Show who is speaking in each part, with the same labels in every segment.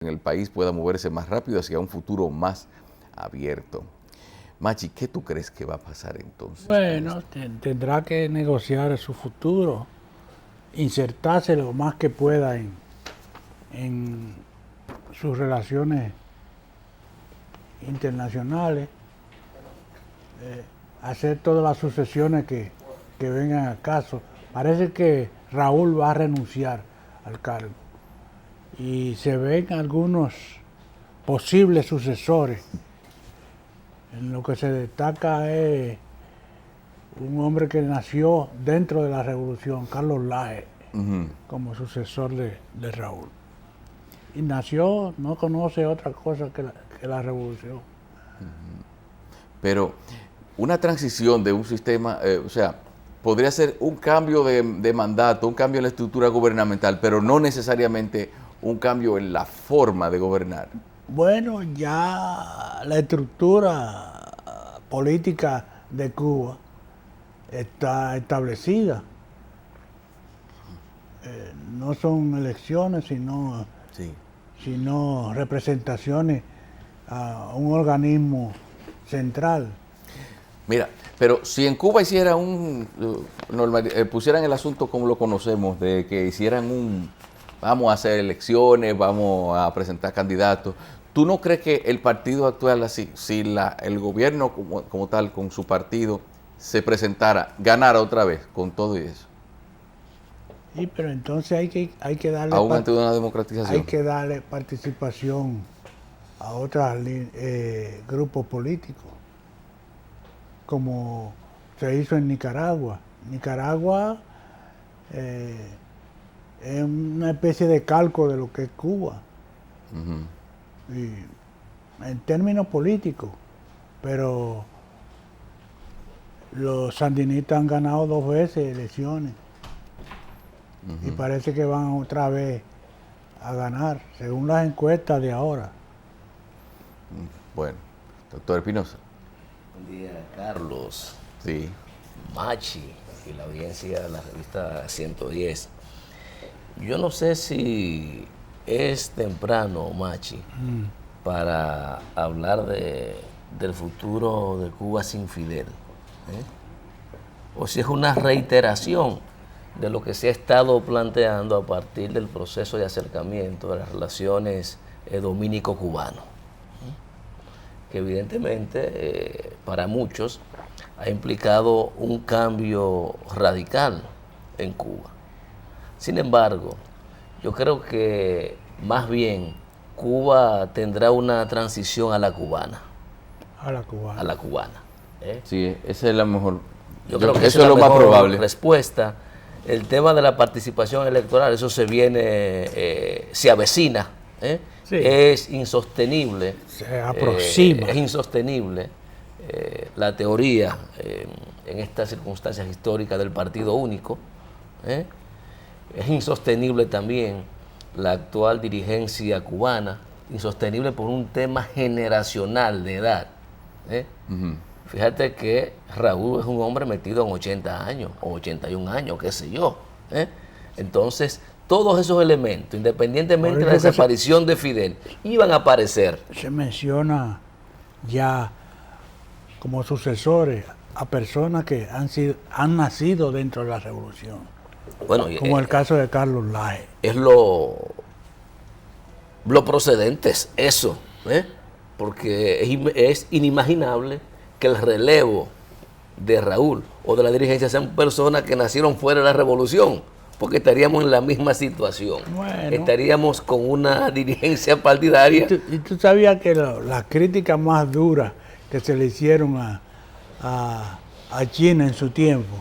Speaker 1: en el país pueda moverse más rápido hacia un futuro más abierto. Machi, ¿qué tú crees que va a pasar entonces con
Speaker 2: Bueno,
Speaker 1: esto?
Speaker 2: tendrá que negociar su futuro, insertarse lo más que pueda en sus relaciones internacionales, hacer todas las sucesiones que vengan a caso. Parece que Raúl va a renunciar al cargo y se ven algunos posibles sucesores. En lo que se destaca es un hombre que nació dentro de la revolución, Carlos Laje, como sucesor de Raúl. Y nació, no conoce otra cosa que la revolución.
Speaker 1: Pero una transición de un sistema, o sea, podría ser un cambio de mandato, un cambio en la estructura gubernamental, pero no necesariamente un cambio en la forma de gobernar.
Speaker 2: Bueno, ya la estructura política de Cuba está establecida. No son elecciones,
Speaker 1: Sí.
Speaker 2: sino representaciones a un organismo central.
Speaker 1: Mira, pero si en Cuba hiciera pusieran el asunto como lo conocemos, de que hicieran vamos a hacer elecciones, vamos a presentar candidatos, ¿tú no crees que el partido actual, así, si el gobierno como tal, con su partido, se presentara, ganara otra vez con todo y eso?
Speaker 2: Sí, pero entonces hay que
Speaker 1: Aún antes de una democratización.
Speaker 2: participación a otros grupos políticos, como se hizo en Nicaragua. Nicaragua es una especie de calco de lo que es Cuba, y en términos políticos, pero los sandinistas han ganado 2 veces elecciones y parece que van otra vez a ganar, según las encuestas de ahora.
Speaker 1: Bueno, doctor Espinosa.
Speaker 3: Buen día, Carlos,
Speaker 1: Sí.
Speaker 3: Machi y la audiencia de la revista 110. Yo no sé si es temprano, Machi, para hablar del futuro de Cuba sin Fidel, o si es una reiteración de lo que se ha estado planteando a partir del proceso de acercamiento de las relaciones dominico-cubanas, que evidentemente para muchos ha implicado un cambio radical en Cuba. Sin embargo, yo creo que más bien Cuba tendrá una transición a la cubana,
Speaker 2: A la cubana.
Speaker 3: a la cubana.
Speaker 1: Sí, esa es la mejor.
Speaker 3: Yo creo que
Speaker 1: eso
Speaker 3: esa
Speaker 1: es lo
Speaker 3: la
Speaker 1: más
Speaker 3: mejor
Speaker 1: probable.
Speaker 3: respuesta. El tema de la participación electoral, eso se viene, se avecina,
Speaker 2: Sí.
Speaker 3: es insostenible.
Speaker 2: Se aproxima.
Speaker 3: Es insostenible la teoría en estas circunstancias históricas del partido único. Es insostenible también la actual dirigencia cubana, insostenible por un tema generacional de edad. Fíjate que Raúl es un hombre metido en 80 años o 81 años, qué sé yo. Entonces, todos esos elementos, independientemente de la desaparición de Fidel, iban a aparecer.
Speaker 2: Se menciona ya como sucesores a personas que han nacido dentro de la revolución,
Speaker 3: Bueno,
Speaker 2: como el caso de Carlos Laje.
Speaker 3: es lo procedente es eso, porque es inimaginable que el relevo de Raúl o de la dirigencia sean personas que nacieron fuera de la revolución, porque estaríamos en la misma situación.
Speaker 2: Bueno.
Speaker 3: Estaríamos con una dirigencia partidaria.
Speaker 2: ¿Y tú sabías que las críticas más duras que se le hicieron a China en su tiempo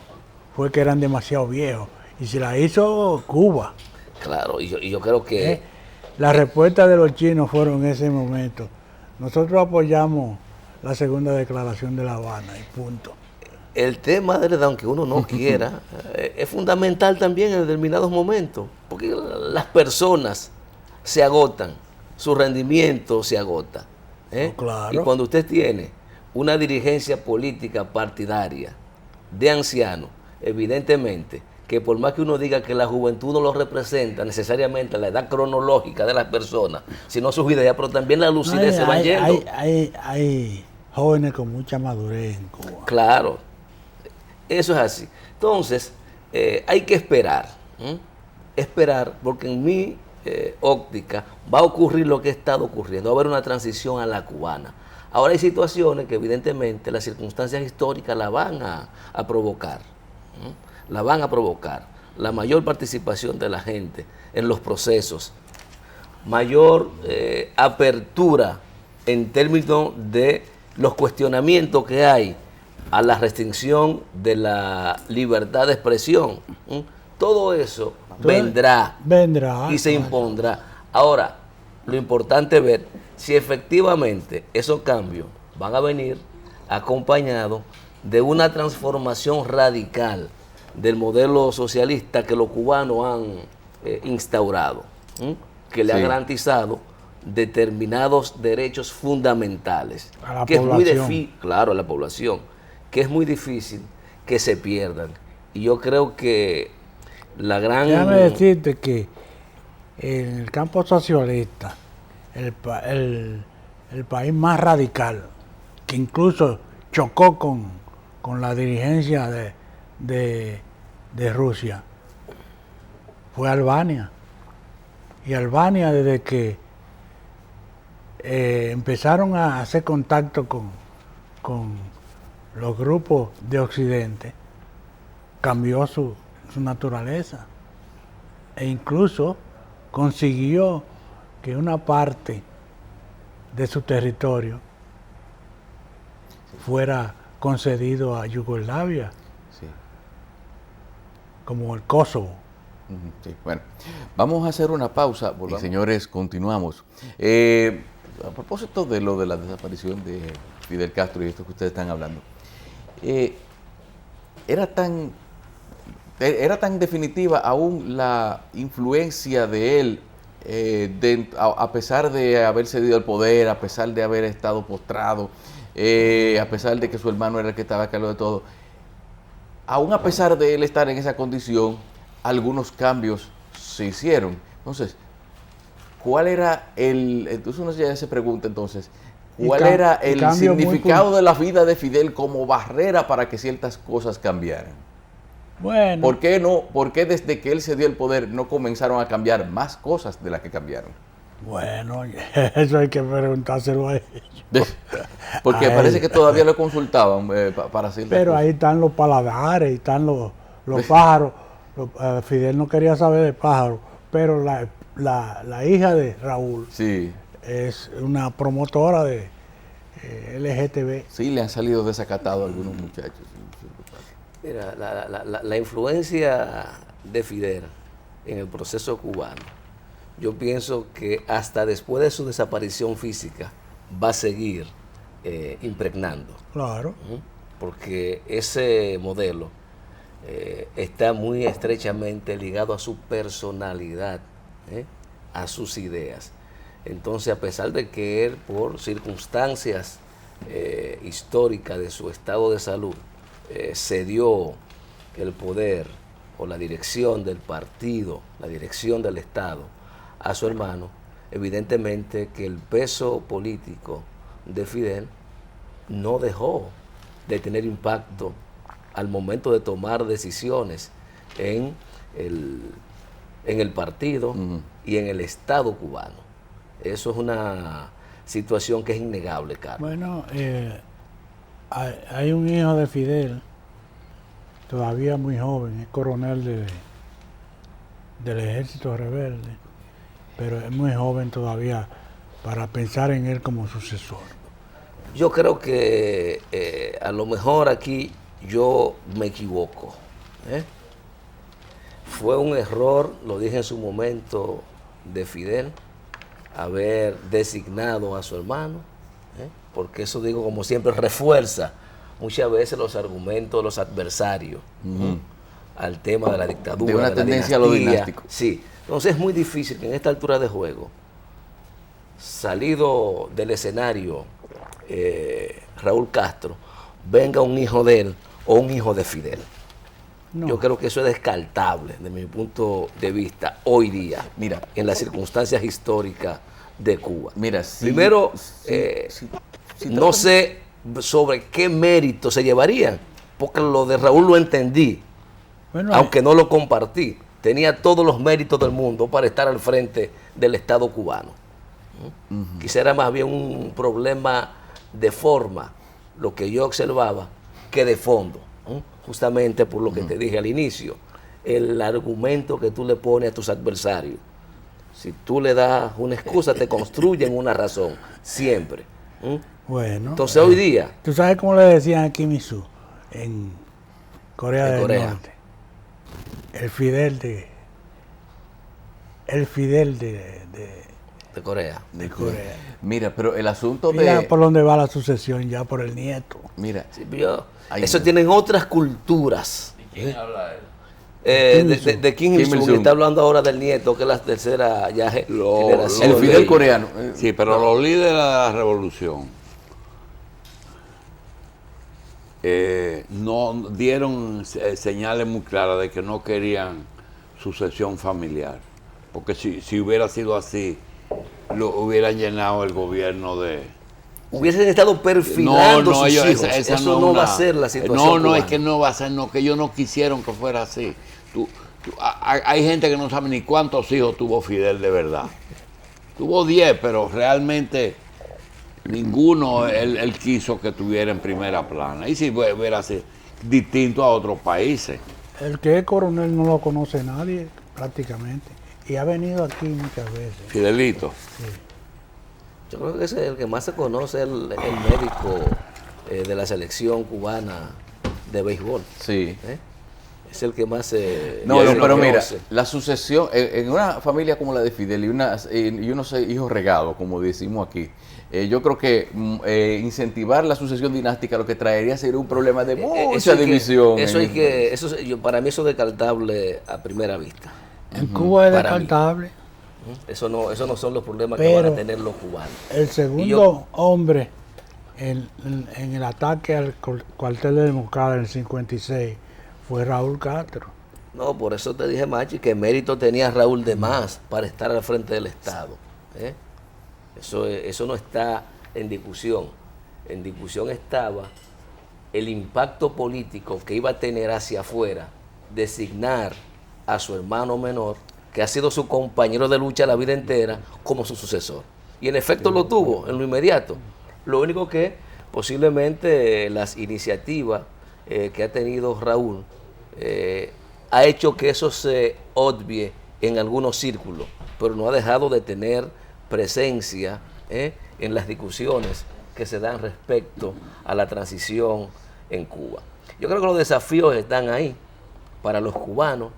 Speaker 2: fue que eran demasiado viejos? Y se la hizo Cuba.
Speaker 3: Claro, y yo creo que
Speaker 2: La respuesta de los chinos fueron en ese momento: nosotros apoyamos la segunda declaración de La Habana y punto.
Speaker 3: el tema de la edad, aunque uno no quiera, es fundamental también en determinados momentos, porque las personas se agotan, su rendimiento se agota.
Speaker 2: Oh, claro.
Speaker 3: Y cuando usted tiene una dirigencia política partidaria de ancianos, evidentemente que por más que uno diga que la juventud no lo representa necesariamente la edad cronológica de las personas, sino sus ideas, pero también la lucidez se va yendo.
Speaker 2: Hay jóvenes con mucha madurez en Cuba.
Speaker 3: Claro, eso es así. Entonces, hay que esperar, esperar, porque en mi óptica va a ocurrir lo que ha estado ocurriendo, va a haber una transición a la cubana. Ahora hay situaciones que evidentemente las circunstancias históricas la van a provocar, la van a provocar. La mayor participación de la gente en los procesos, mayor apertura en términos de los cuestionamientos que hay a la restricción de la libertad de expresión. Todo eso vendrá y se impondrá. Ahora, lo importante es ver si efectivamente esos cambios van a venir acompañados de una transformación radical del modelo socialista que los cubanos han instaurado, que le ha garantizado determinados derechos fundamentales,
Speaker 2: a la
Speaker 3: que
Speaker 2: población.
Speaker 3: es muy difícil, claro, a la población, que es muy difícil que se pierdan. Y yo creo que la gran...
Speaker 2: Déjame decirte que en el campo socialista, el país más radical, que incluso chocó con la dirigencia de Rusia, fue Albania. Y Albania, desde que empezaron a hacer contacto con los grupos de Occidente, cambió su naturaleza. E incluso consiguió que una parte de su territorio fuera concedido a Yugoslavia,
Speaker 1: Sí.
Speaker 2: como el Kosovo.
Speaker 1: Sí, bueno, vamos a hacer una pausa. Y señores, continuamos. A propósito de lo de la desaparición de Fidel Castro y esto que ustedes están hablando, era tan definitiva aún la influencia de él, a pesar de haber cedido el poder, a pesar de haber estado postrado, a pesar de que su hermano era el que estaba a cargo de todo. Aún a pesar de él estar en esa condición, algunos cambios se hicieron. Entonces, ¿cuál era entonces uno ya se pregunta entonces, ¿cuál era el significado de la vida de Fidel como barrera para que ciertas cosas cambiaran?
Speaker 2: Bueno.
Speaker 1: ¿Por qué no? ¿Por qué desde que él se dio el poder no comenzaron a cambiar más cosas de las que cambiaron?
Speaker 2: Bueno, eso hay que preguntárselo a ellos.
Speaker 1: Porque parece que todavía lo consultaban para hacer.
Speaker 2: Pero ahí están los paladares, están los pájaros. Fidel no quería saber de pájaros, pero la hija de Raúl
Speaker 1: sí.
Speaker 2: es una promotora de LGTB.
Speaker 1: Sí, le han salido desacatados algunos muchachos.
Speaker 3: Mira, la influencia de Fidel en el proceso cubano, yo pienso que hasta después de su desaparición física va a seguir impregnando.
Speaker 2: Claro.
Speaker 3: Porque ese modelo está muy estrechamente ligado a su personalidad, a sus ideas. Entonces, a pesar de que él, por circunstancias históricas de su estado de salud, cedió el poder o la dirección del partido, la dirección del Estado a su hermano, evidentemente que el peso político de Fidel no dejó de tener impacto al momento de tomar decisiones en el partido y en el Estado cubano. Eso es una situación que es innegable, Carlos.
Speaker 2: Bueno, hay un hijo de Fidel, todavía muy joven, es coronel del ejército rebelde, pero es muy joven todavía para pensar en él como sucesor.
Speaker 3: Yo creo que a lo mejor aquí yo me equivoco. Fue un error, lo dije en su momento, de Fidel, haber designado a su hermano, porque eso, digo, como siempre, refuerza muchas veces los argumentos de los adversarios al tema de la dictadura,
Speaker 1: de una tendencia a lo dinástico.
Speaker 3: Sí, entonces es muy difícil que en esta altura de juego, salido del escenario Raúl Castro, venga un hijo de él o un hijo de Fidel.
Speaker 2: No.
Speaker 3: Yo creo que eso es descartable, desde mi punto de vista, hoy día,
Speaker 1: Mira,
Speaker 3: en las circunstancias históricas de Cuba.
Speaker 1: Mira, sí,
Speaker 3: Primero,
Speaker 1: sí,
Speaker 3: no sé sobre qué mérito se llevarían, porque lo de Raúl lo entendí,
Speaker 2: Bueno,
Speaker 3: aunque no lo compartí. Tenía todos los méritos del mundo para estar al frente del Estado cubano. Quizá era más bien un problema de forma, lo que yo observaba, que de fondo. Justamente por lo que te dije al inicio, el argumento que tú le pones a tus adversarios. Si tú le das una excusa, te construyen una razón, siempre.
Speaker 2: bueno,
Speaker 3: Entonces hoy día,
Speaker 2: ¿tú sabes cómo le decían a Kim Il-sung en Corea
Speaker 3: En
Speaker 2: del
Speaker 3: Corea.
Speaker 2: Norte? El Fidel
Speaker 3: de Corea.
Speaker 2: de Corea.
Speaker 1: Mira, pero el asunto
Speaker 2: Mira
Speaker 1: de...
Speaker 2: por dónde va la sucesión ya por el nieto.
Speaker 1: Mira,
Speaker 3: Sí,
Speaker 1: Ay,
Speaker 3: eso
Speaker 1: no.
Speaker 3: tienen otras culturas.
Speaker 4: ¿Quién habla él?
Speaker 3: De Kim
Speaker 1: Kim
Speaker 3: Il-sung,
Speaker 1: Il-sung.
Speaker 3: está hablando ahora del nieto, que es la tercera ya generación.
Speaker 1: el
Speaker 3: de
Speaker 1: Fidel
Speaker 3: ellos.
Speaker 1: coreano.
Speaker 4: Sí, pero los líderes de la revolución no dieron señales muy claras de que no querían sucesión familiar. Porque si hubiera sido así, lo hubieran llenado el gobierno de...
Speaker 3: Hubiesen estado perfilando sus
Speaker 4: ellos-
Speaker 3: hijos.
Speaker 4: esa
Speaker 3: Eso no va a ser la situación
Speaker 4: No, es
Speaker 3: cubana.
Speaker 4: que no va a ser, no, que ellos no quisieron que fuera así. Hay gente que no sabe ni cuántos hijos tuvo Fidel de verdad. Tuvo 10, pero realmente ninguno él quiso que tuviera en primera plana. Y si hubiera sido distinto a otros países.
Speaker 2: El que es coronel no lo conoce nadie prácticamente. Y ha venido aquí muchas veces.
Speaker 4: Fidelito.
Speaker 3: Yo creo que ese es el que más se conoce, el médico de la selección cubana de béisbol.
Speaker 1: Sí.
Speaker 3: Es el que más se
Speaker 1: No,
Speaker 4: no,
Speaker 1: no, pero mira,
Speaker 3: conoce.
Speaker 1: la sucesión, en una familia como la de Fidel y unos hijos regados, como decimos aquí, yo creo que incentivar la sucesión dinástica lo que traería sería un problema de mucha división.
Speaker 3: Para mí eso es descartable a primera vista.
Speaker 2: En Cuba es
Speaker 3: Para mí.
Speaker 2: descartable.
Speaker 3: Eso no son los problemas que
Speaker 2: Pero
Speaker 3: van a tener los cubanos.
Speaker 2: el segundo hombre en el ataque al cuartel de Moncada en el 56 fue Raúl Castro.
Speaker 3: No, por eso te dije, Machi, que mérito tenía Raúl de más para estar al frente del Estado. Eso no está en discusión. En discusión estaba el impacto político que iba a tener hacia afuera, designar a su hermano menor, que ha sido su compañero de lucha la vida entera, como su sucesor. Y en efecto lo tuvo en lo inmediato. Lo único que posiblemente las iniciativas que ha tenido Raúl ha hecho que eso se obvie en algunos círculos, pero no ha dejado de tener presencia en las discusiones que se dan respecto a la transición en Cuba. Yo creo que los desafíos están ahí para los cubanos,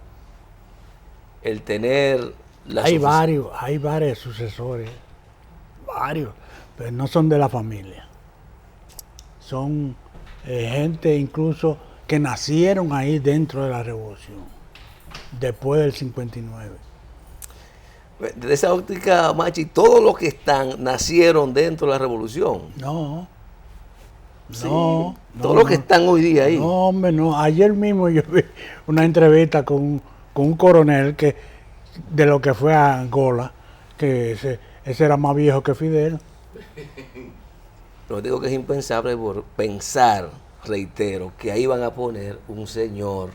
Speaker 3: el tener
Speaker 2: Hay varios sucesores, varios, pero no son de la familia. Son gente incluso que nacieron ahí dentro de la revolución, después del 59.
Speaker 3: Desde esa óptica, Machi, todos los que están nacieron dentro de la revolución.
Speaker 2: No.
Speaker 3: Sí,
Speaker 2: No,
Speaker 3: todos los que están hoy día ahí.
Speaker 2: No, hombre, no. Ayer mismo yo vi una entrevista con un coronel que de lo que fue a Angola, que ese era más viejo que Fidel.
Speaker 3: Lo digo que es impensable por pensar, reitero, que ahí van a poner un señor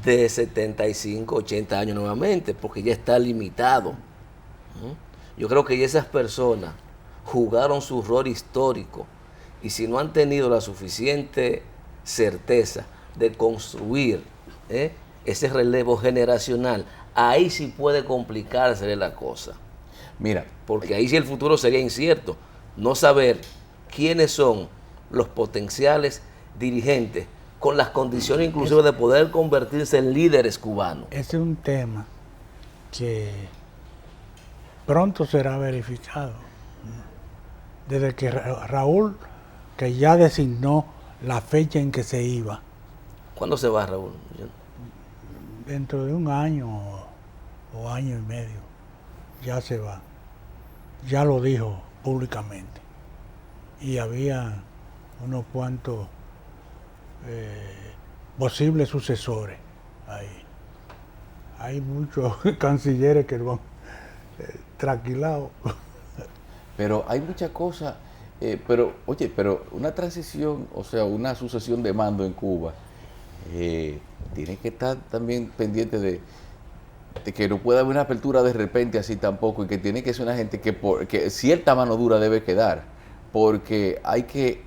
Speaker 3: de 75, 80 años nuevamente, porque ya está limitado. Yo creo que esas personas jugaron su rol histórico y si no han tenido la suficiente certeza de construir ese relevo generacional, ahí sí puede complicarse la cosa.
Speaker 1: Mira,
Speaker 3: Porque ahí sí el futuro sería incierto. No saber quiénes son los potenciales dirigentes con las condiciones inclusive de poder convertirse en líderes cubanos.
Speaker 2: Ese es un tema que pronto será verificado. Desde que Raúl, que ya designó la fecha en que se iba,
Speaker 3: ¿Cuándo se va, Raúl?
Speaker 2: dentro de un año o año y medio, ya se va. Ya lo dijo públicamente. Y había unos cuantos posibles sucesores Hay muchos cancilleres que van tranquilados.
Speaker 1: Pero hay muchas cosas, pero una transición, o sea, una sucesión de mando en Cuba, tiene que estar también pendiente de que no pueda haber una apertura de repente así tampoco, y que tiene que ser una gente que cierta mano dura debe quedar, porque hay que,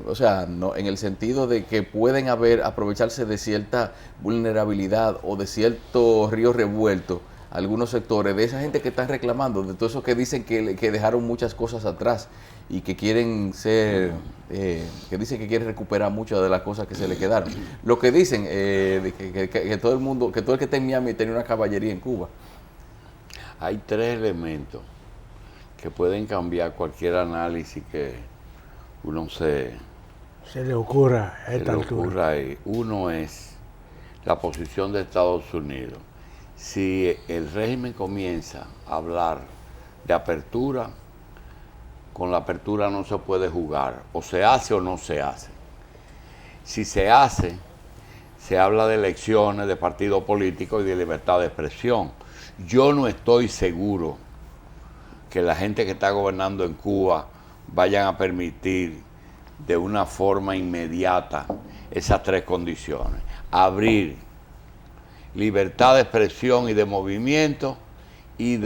Speaker 1: o sea, no, en el sentido de que pueden aprovecharse de cierta vulnerabilidad o de ciertos ríos revueltos, algunos sectores, de esa gente que están reclamando, de todo eso que dicen que dejaron muchas cosas atrás y que quieren ser, que dicen que quieren recuperar muchas de las cosas que se le quedaron. Lo que dicen, que todo el mundo, que todo el que está en Miami tenía una caballería en Cuba.
Speaker 4: Hay tres elementos que pueden cambiar cualquier análisis que uno se
Speaker 2: le ocurra a esta altura.
Speaker 4: Uno es la posición de Estados Unidos. Si el régimen comienza a hablar de apertura, con la apertura no se puede jugar, o se hace o no se hace. Si se hace, se habla de elecciones, de partidos políticos y de libertad de expresión. Yo no estoy seguro que la gente que está gobernando en Cuba vayan a permitir de una forma inmediata esas tres condiciones. Abrir libertad de expresión y de movimiento y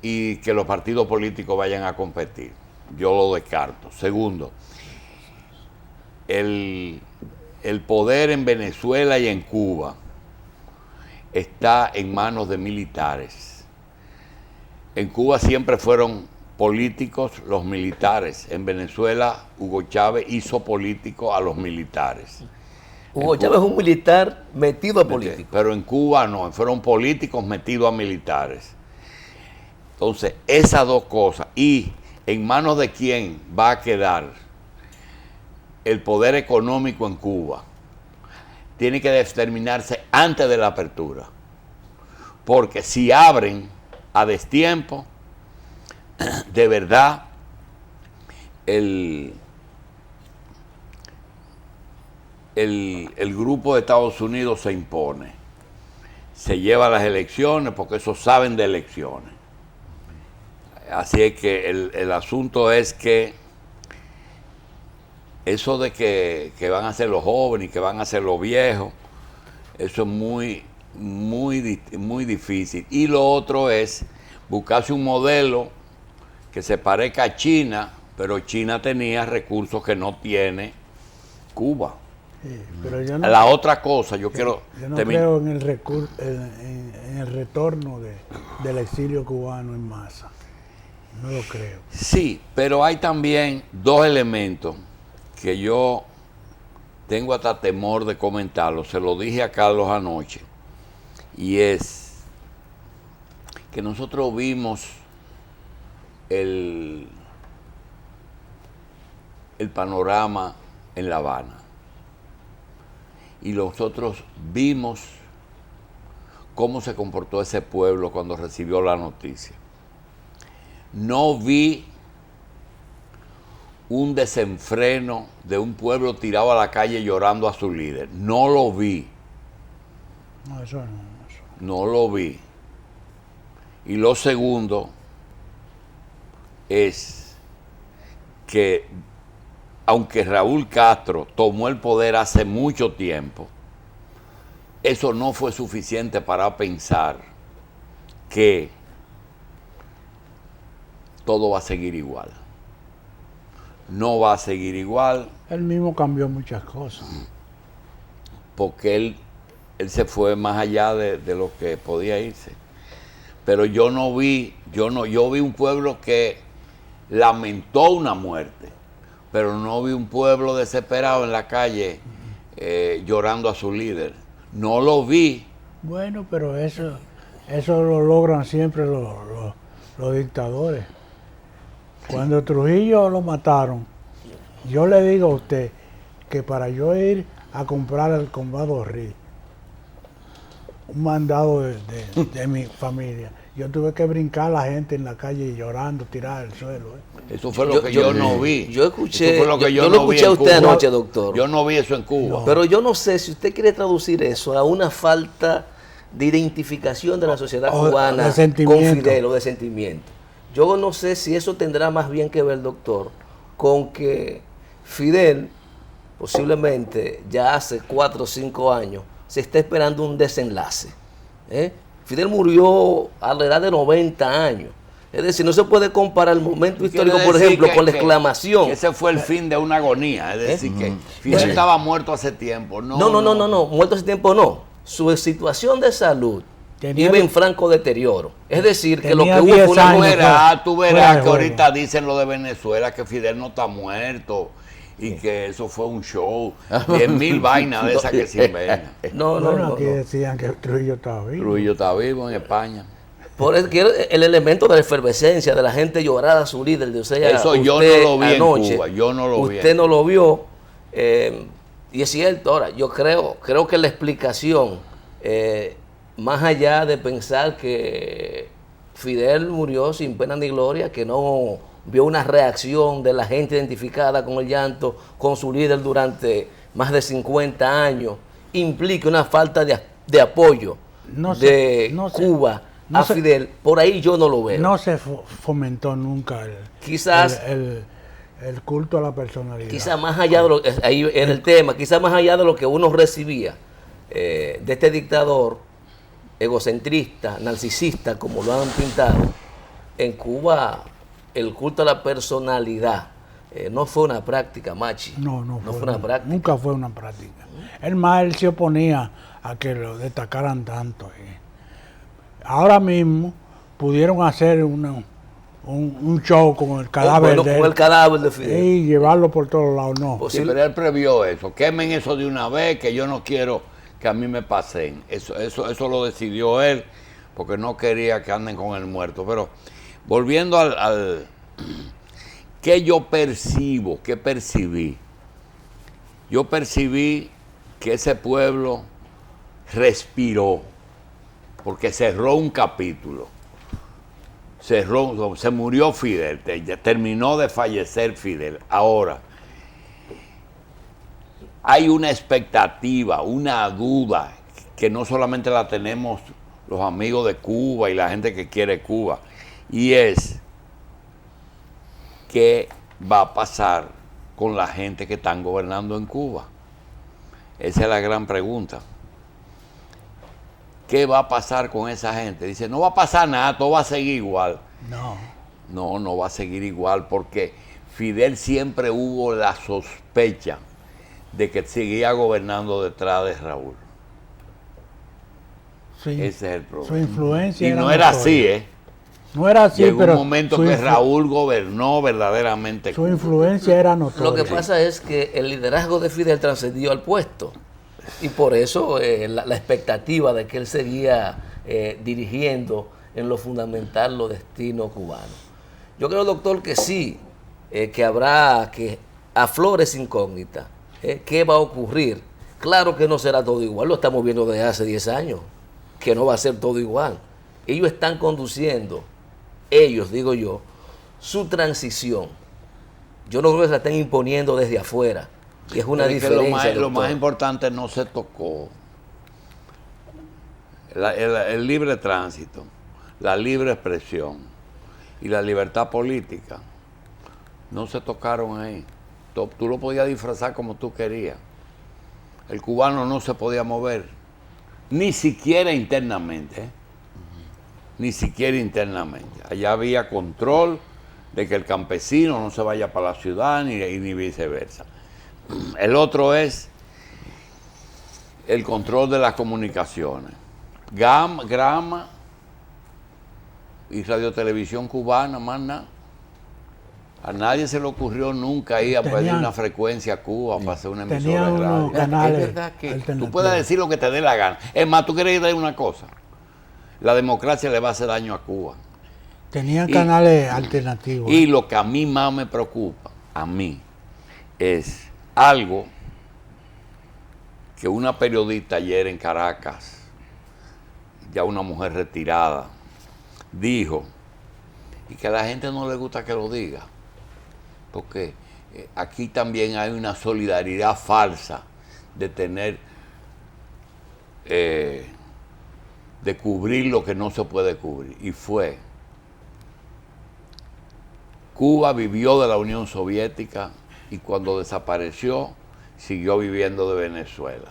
Speaker 4: y que los partidos políticos vayan a competir. Yo lo descarto. Segundo, el poder en Venezuela y en Cuba está en manos de militares. En Cuba siempre fueron políticos los militares. En Venezuela, Hugo Chávez hizo político a los militares.
Speaker 3: Hugo Chávez es un militar metido a político.
Speaker 4: Pero en Cuba no, fueron políticos metidos a militares. Entonces, esas dos cosas. ¿Y en manos de quién va a quedar el poder económico en Cuba? Tiene que determinarse antes de la apertura. Porque si abren a destiempo, de verdad, el grupo de Estados Unidos se impone. Se lleva las elecciones porque esos saben de elecciones. Así es que el asunto es que eso de que van a ser los jóvenes y que van a ser los viejos, eso es muy difícil. Y lo otro es buscarse un modelo que se parezca a China, pero China tenía recursos que no tiene Cuba.
Speaker 2: Sí, pero yo no,
Speaker 4: la otra cosa, yo
Speaker 2: creo en el retorno del exilio cubano en masa. No lo creo.
Speaker 4: Sí, pero hay también dos elementos que yo tengo hasta temor de comentarlo. Se lo dije a Carlos anoche. Y es que nosotros vimos el panorama en La Habana. Y nosotros vimos cómo se comportó ese pueblo cuando recibió la noticia. No vi un desenfreno de un pueblo tirado a la calle llorando a su líder. No lo vi.
Speaker 2: No, eso no.
Speaker 4: No lo vi. Y lo segundo es que, aunque Raúl Castro tomó el poder hace mucho tiempo, eso no fue suficiente para pensar que todo va a seguir igual. No va a seguir igual.
Speaker 2: Él mismo cambió muchas cosas.
Speaker 4: Porque él se fue más allá de lo que podía irse. Pero yo vi un pueblo que lamentó una muerte, pero no vi un pueblo desesperado en la calle llorando a su líder. No lo vi.
Speaker 2: Bueno, pero eso lo logran siempre los dictadores. Cuando Trujillo lo mataron, yo le digo a usted que para yo ir a comprar el Combado Río, un mandado de mi familia. Yo tuve que brincar a la gente en la calle llorando, tirar al suelo.
Speaker 4: Eso fue lo que yo no vi.
Speaker 3: Yo escuché,
Speaker 4: Eso fue lo que
Speaker 3: yo
Speaker 4: no
Speaker 3: lo
Speaker 4: vi
Speaker 3: escuché a
Speaker 4: en
Speaker 3: usted
Speaker 4: Cuba.
Speaker 3: anoche, doctor.
Speaker 4: Yo no vi eso en Cuba.
Speaker 3: Pero yo no sé si usted quiere traducir eso a una falta de identificación de la sociedad
Speaker 2: O
Speaker 3: cubana
Speaker 2: de
Speaker 3: con
Speaker 2: sentimiento.
Speaker 3: Fidel o de sentimiento. Yo no sé si eso tendrá más bien que ver, doctor, con que Fidel posiblemente ya hace 4 o 5 años se está esperando un desenlace. Fidel murió a la edad de 90 años. Es decir, no se puede comparar el momento histórico, por ejemplo, con la exclamación.
Speaker 4: Que ese fue el fin de una agonía. Es decir, que Fidel estaba muerto hace tiempo. No,
Speaker 3: muerto hace tiempo no. Su situación de salud
Speaker 2: Tenía-
Speaker 3: iba en franco deterioro. Es decir, que lo que
Speaker 2: Tenía
Speaker 3: hubo fue
Speaker 2: 10
Speaker 3: una
Speaker 2: años.
Speaker 4: Tú
Speaker 2: fuera
Speaker 4: verás
Speaker 2: de
Speaker 4: que
Speaker 2: juego.
Speaker 4: ahorita dicen lo de Venezuela, que Fidel no está muerto y que eso fue un show. 10.000 vainas de esas que se inventan.
Speaker 2: Bueno, aquí decían que Trujillo estaba vivo.
Speaker 4: Trujillo está vivo en España.
Speaker 3: Por eso que el elemento de la efervescencia, de la gente llorada a su líder, de usted,
Speaker 4: Eso yo
Speaker 3: usted
Speaker 4: no lo vi en
Speaker 3: anoche,
Speaker 4: Cuba, yo no lo vi en
Speaker 3: Usted no
Speaker 4: Cuba.
Speaker 3: lo vio, y es cierto. Ahora, yo creo que la explicación, más allá de pensar que Fidel murió sin pena ni gloria, que no vio una reacción de la gente identificada con el llanto, con su líder durante más de 50 años, implica una falta de apoyo
Speaker 2: No sé,
Speaker 3: de
Speaker 2: no sé.
Speaker 3: Cuba
Speaker 2: No
Speaker 3: a
Speaker 2: sé.
Speaker 3: Fidel. Por ahí yo no lo veo.
Speaker 2: No se fomentó nunca
Speaker 3: Quizás-
Speaker 2: el culto a la personalidad.
Speaker 3: Quizás más allá de lo que, ahí en el tema, quizás más allá de lo que uno recibía de este dictador egocentrista, narcisista, como lo han pintado, en Cuba el culto a la personalidad no fue una práctica, Machi.
Speaker 2: No
Speaker 3: fue una práctica.
Speaker 2: Nunca fue una práctica. Él se oponía a que lo destacaran tanto. Ahora mismo pudieron hacer un show con el cadáver
Speaker 3: Bueno,
Speaker 2: de
Speaker 3: con
Speaker 2: él
Speaker 3: el cadáver de Fidel.
Speaker 2: y llevarlo por todos lados. No.
Speaker 3: Pues
Speaker 4: Sí, pero él previó eso. Quemen eso de una vez, que yo no quiero que a mí me pasen. Eso lo decidió él, porque no quería que anden con el muerto. Pero volviendo al ¿qué yo percibo? ¿Qué percibí? Yo percibí que ese pueblo respiró, porque cerró un capítulo. Se murió Fidel, ya terminó de fallecer Fidel. Ahora, hay una expectativa, una duda, que no solamente la tenemos los amigos de Cuba y la gente que quiere Cuba, y es qué va a pasar con la gente que están gobernando en Cuba. Esa es la gran pregunta. ¿Qué va a pasar con esa gente? Dice, no va a pasar nada, todo va a seguir igual. No va a seguir igual, porque Fidel siempre hubo la sospecha de que seguía gobernando detrás de Raúl.
Speaker 2: Sí.
Speaker 4: Ese es el problema.
Speaker 2: Su influencia
Speaker 4: Y
Speaker 2: era
Speaker 4: no era
Speaker 2: notoria.
Speaker 4: así, ¿eh?
Speaker 2: No era así,
Speaker 4: Llegó
Speaker 2: pero
Speaker 4: un momento
Speaker 2: su
Speaker 4: que Raúl gobernó verdaderamente
Speaker 2: su
Speaker 4: Cuba.
Speaker 2: influencia era notoria.
Speaker 3: Lo que pasa es que el liderazgo de Fidel trascendió al puesto. Y por eso la expectativa de que él seguía dirigiendo en lo fundamental los destinos cubanos. Yo creo, doctor, que sí, que habrá que aflores incógnitas. ¿Qué va a ocurrir? Claro que no será todo igual, lo estamos viendo desde hace 10 años, que no va a ser todo igual. Ellos están conduciendo, digo yo, su transición. Yo no creo que se la estén imponiendo desde afuera, que es una
Speaker 4: Pero es que
Speaker 3: diferencia.
Speaker 4: lo más
Speaker 3: doctor.
Speaker 4: importante no se tocó. El libre tránsito, la libre expresión y la libertad política no se tocaron ahí. Tú lo podías disfrazar como tú querías. El cubano no se podía mover, ni siquiera internamente. Ni siquiera internamente. Allá había control de que el campesino no se vaya para la ciudad ni viceversa. El otro es el control de las comunicaciones. Grama y radiotelevisión cubana, más nada. A nadie se le ocurrió nunca ir a pedir una frecuencia a Cuba para hacer una emisora
Speaker 2: Tenían
Speaker 4: de radio.
Speaker 2: unos canales
Speaker 4: Es verdad que tú
Speaker 2: alternativos.
Speaker 4: puedes decir lo que te dé la gana. Es más, tú quieres decir una cosa. La democracia le va a hacer daño a Cuba.
Speaker 2: Tenían canales alternativos.
Speaker 4: Y lo que a mí más me preocupa, a mí, es algo que una periodista ayer en Caracas ya una mujer retirada, dijo, y que a la gente no le gusta que lo diga, porque aquí también hay una solidaridad falsa de tener, de cubrir lo que no se puede cubrir. Y fue, Cuba vivió de la Unión Soviética y cuando desapareció, siguió viviendo de Venezuela.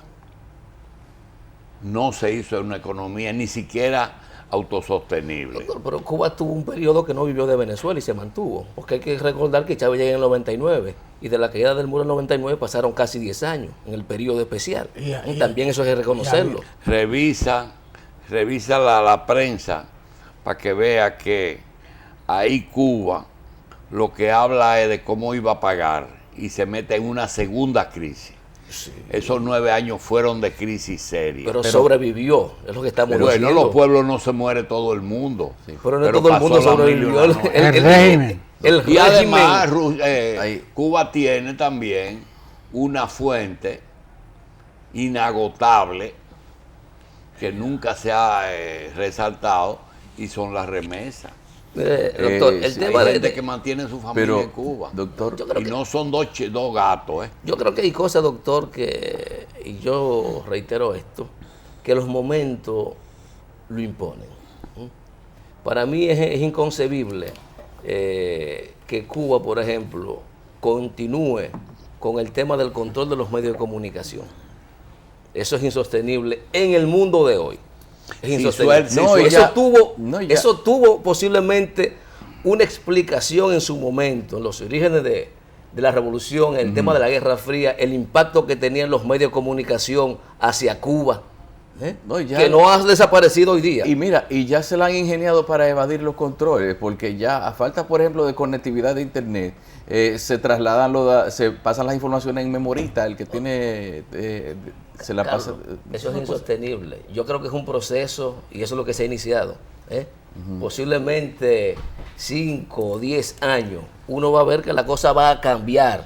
Speaker 4: No se hizo una economía ni siquiera autosostenible.
Speaker 3: Doctor, pero Cuba tuvo un periodo que no vivió de Venezuela y se mantuvo, porque hay que recordar que Chávez llegó en el 99 y de la caída del muro en el 99 pasaron casi 10 años en el periodo especial. Y también eso hay que reconocerlo.
Speaker 4: Revisa la prensa para que vea que ahí Cuba lo que habla es de cómo iba a pagar y se mete en una segunda crisis. Sí. Esos 9 años fueron de crisis seria.
Speaker 3: Pero sobrevivió, es lo que estamos diciendo.
Speaker 4: Bueno, los pueblos no se muere todo el mundo.
Speaker 3: Sí, pero no todo el mundo sobrevivió.
Speaker 2: El régimen.
Speaker 4: Y además Cuba tiene también una fuente inagotable que nunca se ha resaltado y son las remesas.
Speaker 3: Doctor, el tema
Speaker 4: hay gente que mantiene su familia en Cuba.
Speaker 1: Doctor,
Speaker 4: y no son dos gatos.
Speaker 3: Yo creo que hay cosas, doctor, que, y yo reitero esto, que los momentos lo imponen. Para mí es inconcebible que Cuba, por ejemplo, continúe con el tema del control de los medios de comunicación. Eso es insostenible en el mundo de hoy. Es insostenible. Eso tuvo posiblemente una explicación en su momento, en los orígenes de la revolución, el tema de la Guerra Fría, el impacto que tenían los medios de comunicación hacia Cuba, que no ha desaparecido hoy día.
Speaker 1: Y mira, y ya se la han ingeniado para evadir los controles, porque ya a falta, por ejemplo, de conectividad de internet, se trasladan, se pasan las informaciones en memorista, el que tiene... se la
Speaker 3: Carlos,
Speaker 1: pasa.
Speaker 3: Eso es insostenible. Yo creo que es un proceso y eso es lo que se ha iniciado. Posiblemente 5 o 10 años uno va a ver que la cosa va a cambiar.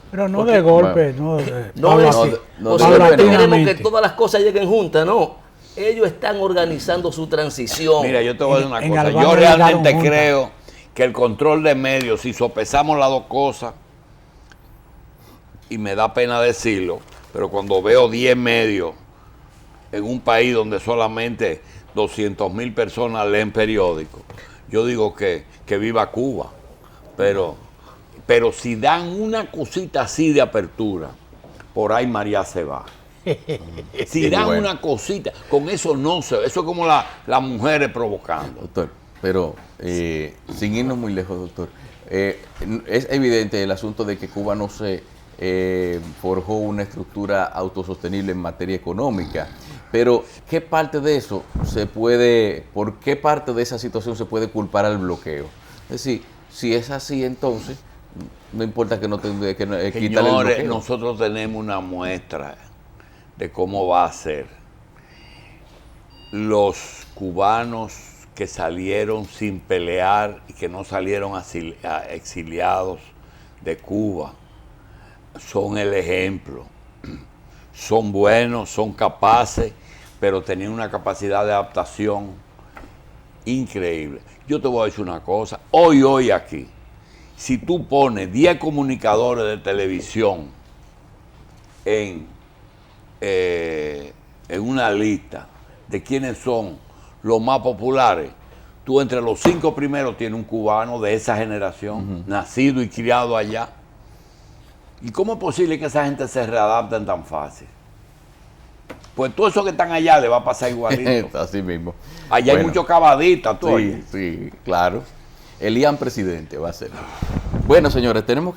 Speaker 2: Pero no de golpe,
Speaker 3: no queremos que todas las cosas lleguen juntas, no. Ellos están organizando su transición.
Speaker 4: Mira, yo te voy a decir una cosa. Yo realmente creo que el control de medios, si sopesamos las dos cosas, y me da pena decirlo, pero cuando veo 10 medios en un país donde solamente 200,000 personas leen periódicos, yo digo que viva Cuba. Pero si dan una cosita así de apertura, por ahí María se va. Si dan una cosita, con eso no se... Eso es como las mujeres provocando.
Speaker 1: Doctor, pero sin irnos muy lejos, doctor, es evidente el asunto de que Cuba no se... forjó una estructura autosostenible en materia económica, pero ¿qué parte de eso por qué parte de esa situación se puede culpar al bloqueo? Es decir, si es así, entonces no importa que no tenga que quitarle el bloqueo.
Speaker 4: Nosotros tenemos una muestra de cómo va a ser. Los cubanos que salieron sin pelear y que no salieron exiliados de Cuba son el ejemplo. Son buenos, son capaces, pero tenían una capacidad de adaptación increíble. Yo te voy a decir una cosa, hoy aquí, si tú pones 10 comunicadores de televisión en una lista de quiénes son los más populares, tú entre los 5 primeros tienes un cubano de esa generación, nacido y criado allá. ¿Y cómo es posible que esa gente se readapten tan fácil? Pues todo eso que están allá le va a pasar igualito.
Speaker 1: Así mismo.
Speaker 4: Allá hay muchos cabadistas.
Speaker 1: Sí, claro. El Ian presidente va a ser. Bueno, señores, tenemos que...